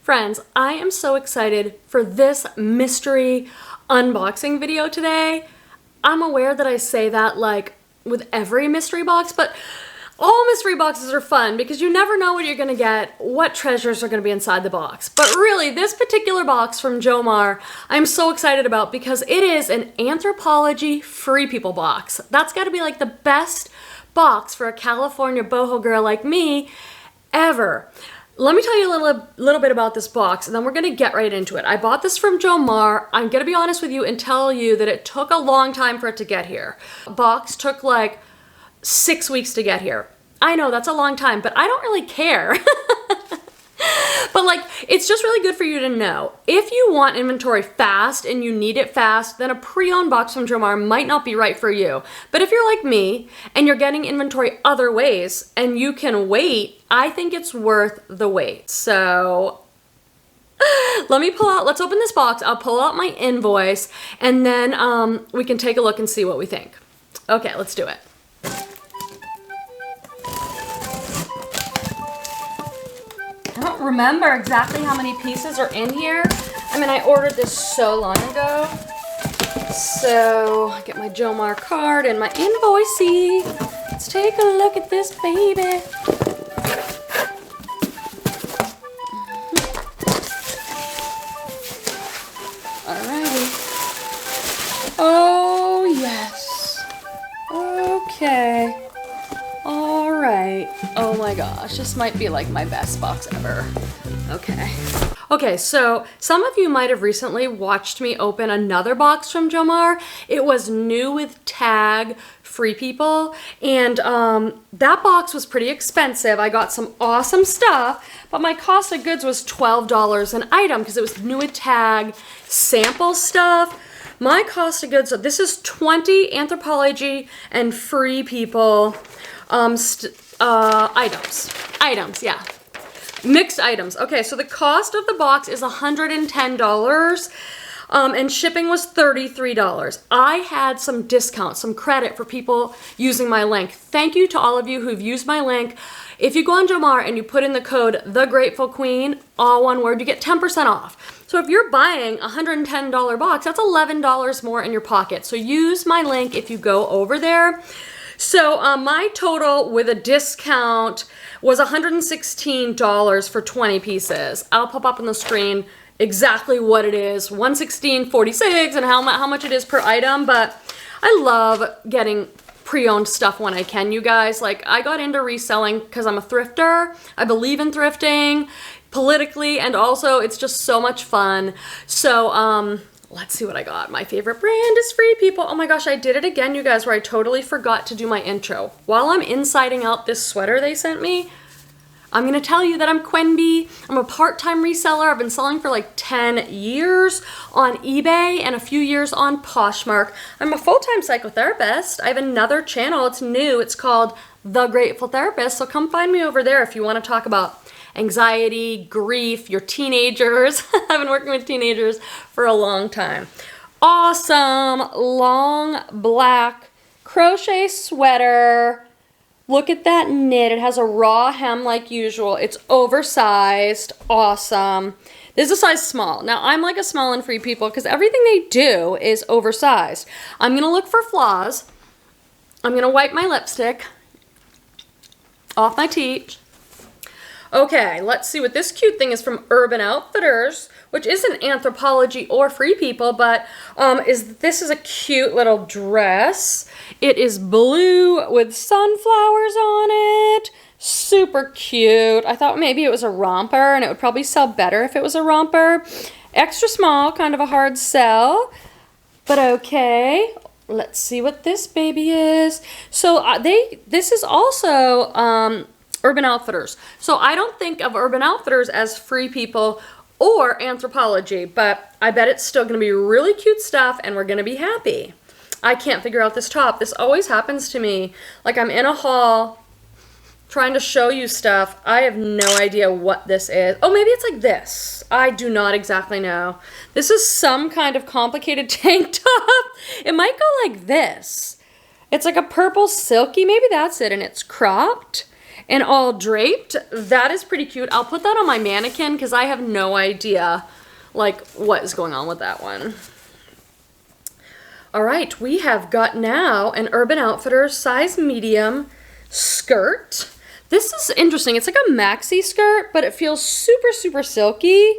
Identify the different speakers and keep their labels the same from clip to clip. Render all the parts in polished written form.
Speaker 1: Friends, I am so excited for this mystery unboxing video today. I'm aware that I say that like with every mystery box, but all mystery boxes are fun because you never know what you're gonna get, what treasures are gonna be inside the box. But really, this particular box from Jomar, I'm so excited about because it is an Anthropologie Free People box. That's gotta be like the best box for a California boho girl like me ever. Let me tell you a little bit about this box, and then we're gonna get right into it. I bought this from Jomar. I'm gonna be honest with you and tell you that it took a long time for it to get here. The box took like 6 weeks to get here. I know that's a long time, but I don't really care. But like, it's just really good for you to know. If you want inventory fast and you need it fast, then a pre-owned box from Jomar might not be right for you. But if you're like me and you're getting inventory other ways and you can wait, I think it's worth the wait. So let's open this box. I'll pull out my invoice and then we can take a look and see what we think. Okay, let's do it. I don't remember exactly how many pieces are in here. I mean, I ordered this so long ago. So, I get my Jomar card and my invoicey. Let's take a look at this baby. Alrighty. Oh, yes. Okay. Alright. Oh my gosh, this might be like my best box ever. Okay, so some of you might have recently watched me open another box from Jomar. It was new with tag Free People, and that box was pretty expensive. I got some awesome stuff, but my cost of goods was $12 an item because it was new with tag sample stuff. My cost of goods, so this is 20 Anthropologie and Free People items, yeah. Mixed items. Okay, so the cost of the box is $110, and shipping was $33. I had some discount, some credit for people using my link. Thank you to all of you who've used my link. If you go on Jomar and you put in the code TheGratefulQueen, all one word, you get 10% off. So if you're buying a $110 box, that's $11 more in your pocket. So use my link if you go over there. So my total with a discount was $116 for 20 pieces. I'll pop up on the screen exactly what it is, $116.46, and how much it is per item. But I love getting pre-owned stuff when I can, you guys. Like, I got into reselling because I'm a thrifter. I believe in thrifting politically, and also it's just so much fun. So let's see what I got. My favorite brand is Free People. Oh my gosh, I did it again, you guys, where I totally forgot to do my intro. While I'm insiding out this sweater they sent me, I'm gonna tell you that I'm Quenby. I'm a part-time reseller. I've been selling for like 10 years on eBay and a few years on Poshmark. I'm a full-time psychotherapist. I have another channel, it's new. It's called The Grateful Therapist, so come find me over there if you wanna talk about anxiety, grief, your teenagers. I've been working with teenagers for a long time. Awesome long black crochet sweater. Look at that knit. It has a raw hem like usual. It's oversized. Awesome. This is a size small. Now, I'm like a small in Free People because everything they do is oversized. I'm going to look for flaws. I'm going to wipe my lipstick off my teeth. Okay, let's see what this cute thing is from Urban Outfitters, which isn't Anthropologie or Free People, but this is a cute little dress. It is blue with sunflowers on it. Super cute. I thought maybe it was a romper, and it would probably sell better if it was a romper. Extra small, kind of a hard sell, but okay. Let's see what this baby is. So this is also Urban Outfitters. So I don't think of Urban Outfitters as Free People or Anthropologie, but I bet it's still gonna be really cute stuff and we're gonna be happy. I can't figure out this top. This always happens to me. Like, I'm in a haul trying to show you stuff. I have no idea what this is. Oh, maybe it's like this. I do not exactly know. This is some kind of complicated tank top. It might go like this. It's like a purple silky, maybe that's it, and it's cropped. and all draped. That is pretty cute. I'll put that on my mannequin because I have no idea like what is going on with that one. All right, we have got now an Urban Outfitters size medium skirt. This is interesting. It's like a maxi skirt, but it feels super, super silky.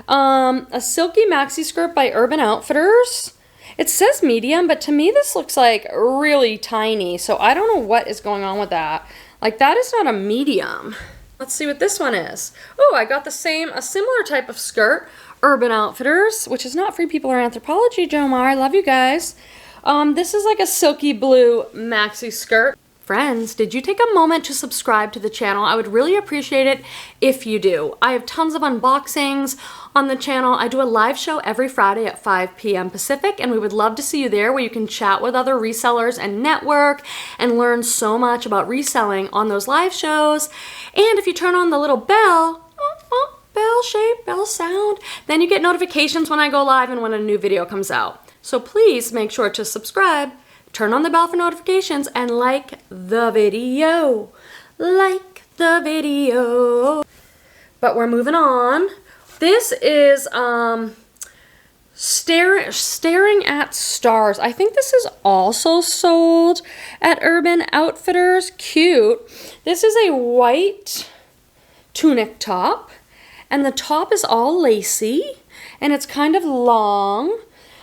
Speaker 1: A silky maxi skirt by Urban Outfitters. It says medium, but to me this looks like really tiny, so I don't know what is going on with that. Like, that is not a medium. Let's see what this one is. Oh, I got a similar type of skirt, Urban Outfitters, which is not Free People or Anthropologie, Jomar. I love you guys. This is like a silky blue maxi skirt. Friends, did you take a moment to subscribe to the channel? I would really appreciate it if you do. I have tons of unboxings on the channel. I do a live show every Friday at 5 p.m. Pacific, and we would love to see you there where you can chat with other resellers and network and learn so much about reselling on those live shows. And if you turn on the little bell, bell shape, bell sound, then you get notifications when I go live and when a new video comes out. So please make sure to subscribe, turn on the bell for notifications, and like the video. Like the video. But we're moving on. This is Staring at Stars. I think this is also sold at Urban Outfitters. Cute. This is a white tunic top, and the top is all lacy, and it's kind of long.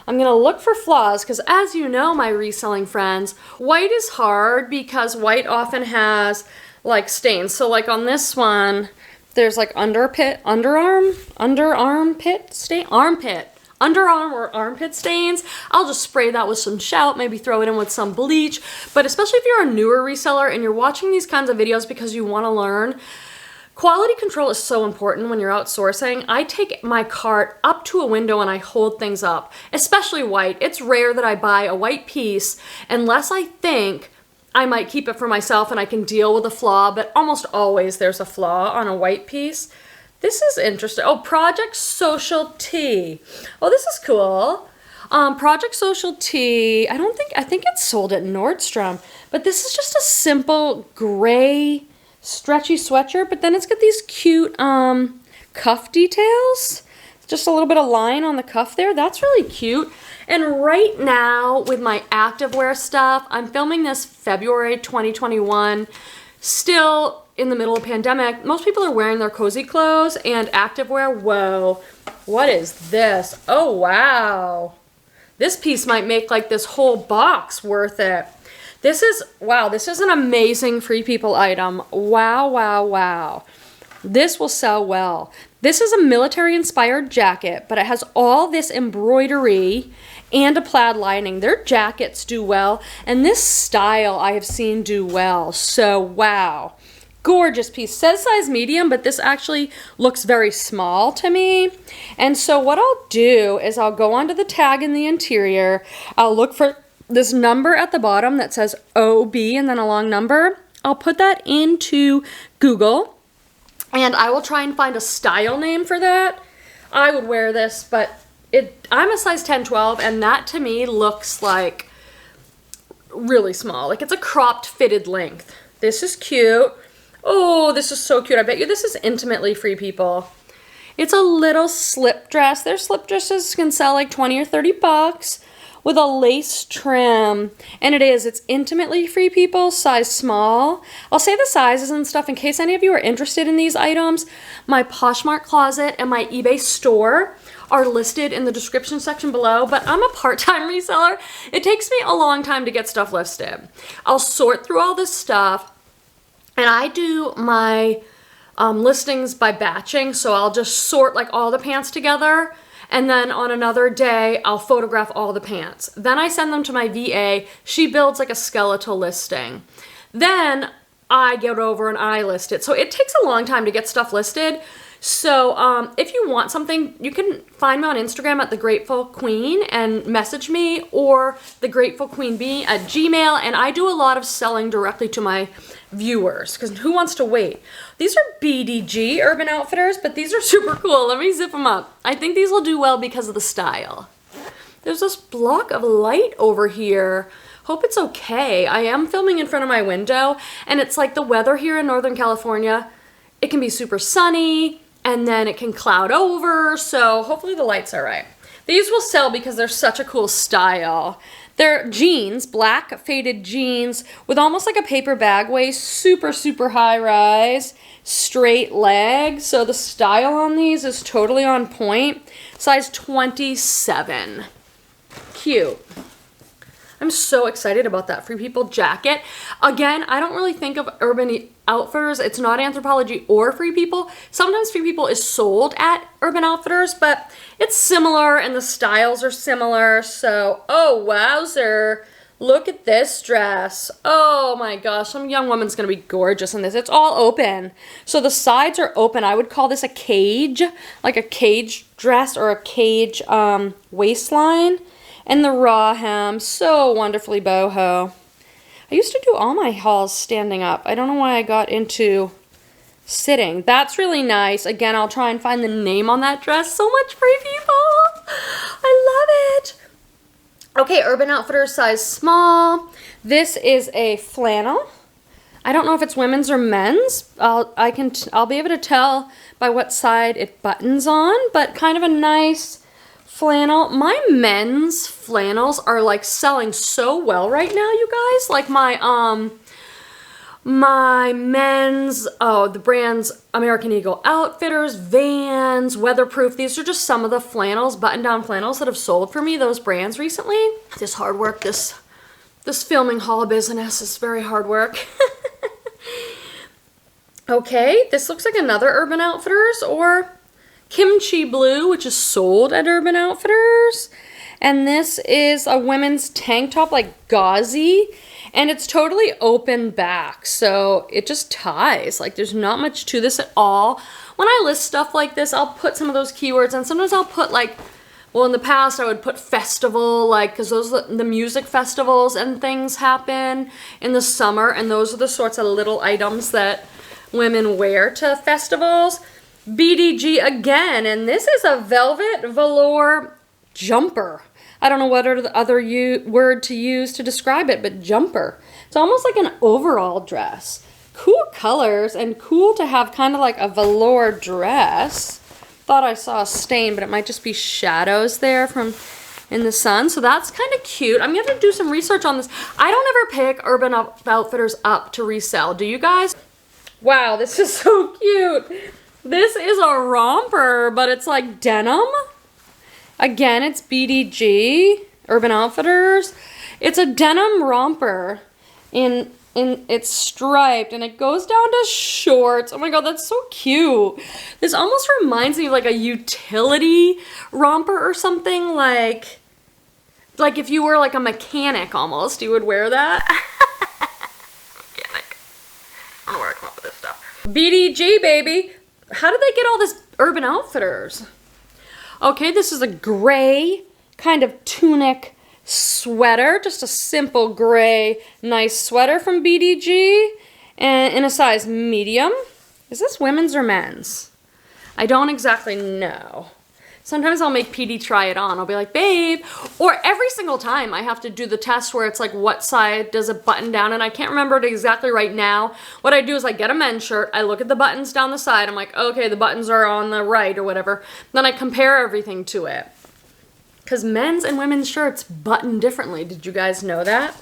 Speaker 1: I'm going to look for flaws because, as you know, my reselling friends, white is hard because white often has like stains. So like on this one, there's like underarm or armpit stains. I'll just spray that with some Shout, maybe throw it in with some bleach. But especially if you're a newer reseller and you're watching these kinds of videos because you want to learn, quality control is so important when you're outsourcing. I take my cart up to a window and I hold things up, especially white. It's rare that I buy a white piece unless I think I might keep it for myself and I can deal with a flaw, but almost always there's a flaw on a white piece. This is interesting. Oh, Project Social Tee. Oh, this is cool. Project Social Tee. I think it's sold at Nordstrom, but this is just a simple gray stretchy sweatshirt, but then it's got these cute cuff details. Just a little bit of line on the cuff there. That's really cute. And right now with my activewear stuff, I'm filming this February 2021, still in the middle of pandemic. Most people are wearing their cozy clothes and activewear. Whoa, what is this? Oh, wow. This piece might make like this whole box worth it. This is, wow, this is an amazing Free People item. Wow, wow, wow. This will sell well. This is a military-inspired jacket, but it has all this embroidery and a plaid lining. Their jackets do well, and this style I have seen do well. So, wow. Gorgeous piece. Says size medium, but this actually looks very small to me. And so what I'll do is I'll go onto the tag in the interior. I'll look for this number at the bottom that says OB and then a long number. I'll put that into Google and I will try and find a style name for that. I would wear this, but I'm a size 10, 12, and that to me looks like really small. Like it's a cropped fitted length. This is cute. Oh, this is so cute. I bet you this is intimately Free People. It's a little slip dress. Their slip dresses can sell like 20 or 30 bucks. With a lace trim, and it's intimately Free People, size small. I'll say the sizes and stuff in case any of you are interested in these items. My Poshmark closet and my eBay store are listed in the description section below, but I'm a part-time reseller. It takes me a long time to get stuff listed. I'll sort through all this stuff, and I do my listings by batching, so I'll just sort like all the pants together. And then on another day, I'll photograph all the pants. Then I send them to my VA. She builds like a skeletal listing. Then I get over and I list it. So it takes a long time to get stuff listed. So if you want something, you can find me on Instagram at The Grateful Queen and message me, or thegratefulqueenbee@gmail. And I do a lot of selling directly to my viewers because who wants to wait? These are BDG Urban Outfitters, but these are super cool. Let me zip them up. I think these will do well because of the style. There's this block of light over here. Hope it's okay. I am filming in front of my window, and it's like the weather here in Northern California, it can be super sunny, and then it can cloud over, so hopefully the light's all right. These will sell because they're such a cool style. They're jeans, black faded jeans with almost like a paper bag waist, super, super high rise, straight legs. So the style on these is totally on point. Size 27. Cute. I'm so excited about that Free People jacket. Again, I don't really think of Urban Outfitters. It's not Anthropologie or Free People. Sometimes Free People is sold at Urban Outfitters, but it's similar and the styles are similar. So, oh wowzer. Look at this dress. Oh my gosh, some young woman's gonna be gorgeous in this. It's all open. So the sides are open. I would call this a cage, like a cage dress or a cage waistline. And the raw hem, so wonderfully boho. I used to do all my hauls standing up. I don't know why I got into sitting. That's really nice. Again, I'll try and find the name on that dress. So much Free People. I love it. Okay, Urban Outfitters size small. This is a flannel. I don't know if it's women's or men's. I'll be able to tell by what side it buttons on, but kind of a nice flannel. My men's flannels are like selling so well right now, you guys. Like my men's, the brands American Eagle Outfitters, Vans, Weatherproof. These are just some of the flannels, button-down flannels that have sold for me, those brands recently. This hard work, this filming haul business is very hard work. Okay, this looks like another Urban Outfitters or Kimchi blue, which is sold at Urban Outfitters. And this is a women's tank top, like gauzy, and it's totally open back, so it just ties. Like there's not much to this at all. When I list stuff like this, I'll put some of those keywords, and sometimes I'll put like, well, in the past I would put festival, like, because those the music festivals and things happen in the summer, and those are the sorts of little items that women wear to festivals. BDG again, and this is a velvet velour jumper. I don't know what other word to use to describe it, but jumper. It's almost like an overall dress. Cool colors and cool to have kind of like a velour dress. Thought I saw a stain, but it might just be shadows there from in the sun. So that's kind of cute. I'm going to do some research on this. I don't ever pick Urban Outfitters up to resell. Do you guys? Wow, this is so cute. This is a romper, but it's like denim. Again, it's BDG, Urban Outfitters. It's a denim romper in it's striped and it goes down to shorts. Oh my god, that's so cute. This almost reminds me of like a utility romper or something, like if you were like a mechanic almost, you would wear that. Mechanic. I don't know where I come up with this stuff. BDG, baby. How did they get all this Urban Outfitters? Okay, this is a gray kind of tunic sweater. Just a simple gray, nice sweater from BDG. And in a size medium. Is this women's or men's? I don't exactly know. Sometimes I'll make PD try it on. I'll be like, babe. Or every single time I have to do the test where it's like, what side does it button down? And I can't remember it exactly right now. What I do is I get a men's shirt. I look at the buttons down the side. I'm like, okay, the buttons are on the right or whatever. Then I compare everything to it. Because men's and women's shirts button differently. Did you guys know that?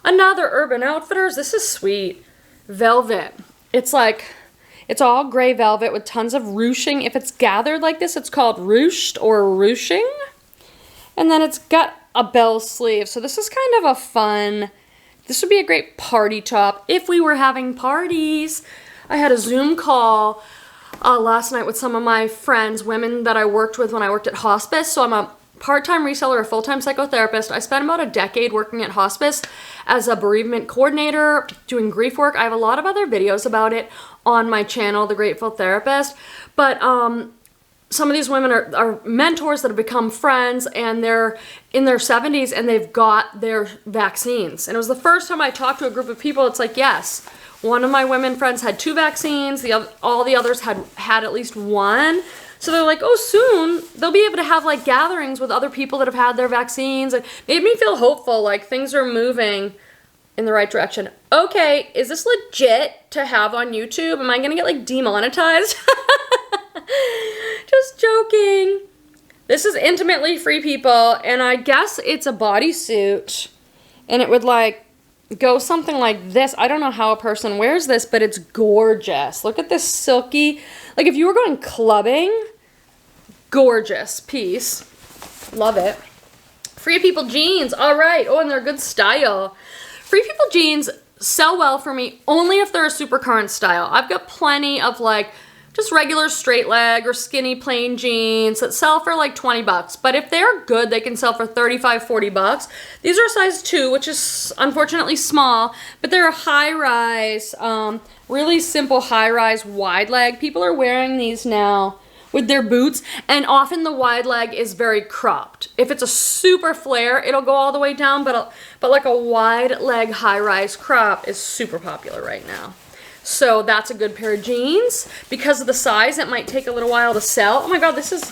Speaker 1: Another Urban Outfitters. This is sweet. Velvet. It's like... It's all gray velvet with tons of ruching. If it's gathered like this, it's called ruched or ruching. And then it's got a bell sleeve. So this is kind of a fun, this would be a great party top if we were having parties. I had a Zoom call last night with some of my friends, women that I worked with when I worked at hospice. So I'm a part-time reseller, a full-time psychotherapist. I spent about a decade working at hospice as a bereavement coordinator, doing grief work. I have a lot of other videos about it on my channel, The Grateful Therapist. But some of these women are mentors that have become friends, and they're in their 70s and they've got their vaccines. And it was the first time I talked to a group of people. It's like, yes, one of my women friends had 2 vaccines. All the others had at least 1. So they're like, oh, soon they'll be able to have like gatherings with other people that have had their vaccines. It made me feel hopeful, like things are moving in the right direction. Okay, is this legit to have on YouTube? Am I gonna get like demonetized? Just joking. This is Intimately Free People, and I guess it's a bodysuit, and it would like go something like this. I don't know how a person wears this, but it's gorgeous. Look at this silky, like if you were going clubbing, gorgeous piece. Love it. Free People jeans, all right. Oh, and they're good style. Free People jeans sell well for me only if they're a super current style. I've got plenty of like just regular straight leg or skinny plain jeans that sell for like 20 bucks. But if they're good, they can sell for 35, 40 bucks. These are size 2, which is unfortunately small, but they're a high-rise, really simple high-rise wide leg. People are wearing these now with their boots, and often the wide leg is very cropped. If it's a super flare, it'll go all the way down, but like a wide leg high-rise crop is super popular right now. So that's a good pair of jeans. Because of the size, it might take a little while to sell. Oh my god, this is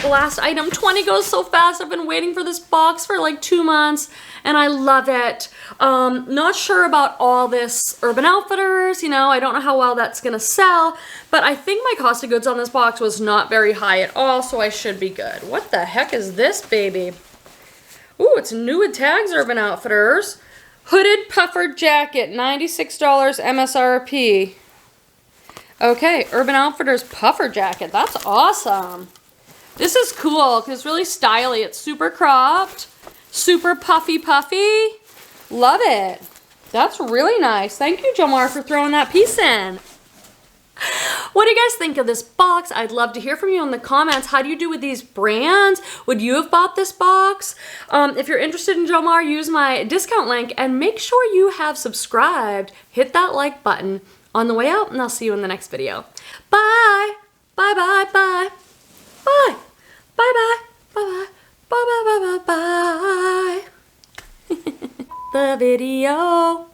Speaker 1: the last item. 20 goes so fast. I've been waiting for this box for like 2 months, and I love it. Not sure about all this Urban Outfitters, you know, I don't know how well that's gonna sell, but I think my cost of goods on this box was not very high at all, so I should be good. What the heck is this, baby? Ooh, it's new with tags, Urban Outfitters. Hooded puffer jacket, $96 MSRP. Okay, Urban Outfitters puffer jacket. That's awesome. This is cool because it's really stylish. It's super cropped, super puffy. Love it. That's really nice. Thank you, Jomar, for throwing that piece in. What do you guys think of this box? I'd love to hear from you in the comments. How do you do with these brands? Would you have bought this box? If you're interested in Jomar, use my discount link and make sure you have subscribed. Hit that like button on the way out, and I'll see you in the next video. Bye. Bye, bye, bye. Bye. Bye, bye. Bye, bye. Bye, bye, bye, bye, bye. The video.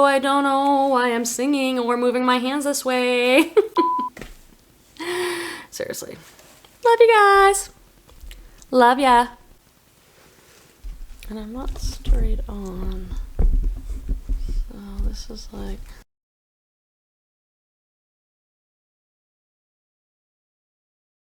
Speaker 1: I don't know why I'm singing or moving my hands this way. Seriously. Love you guys. Love ya. And I'm not straight on. So this is like...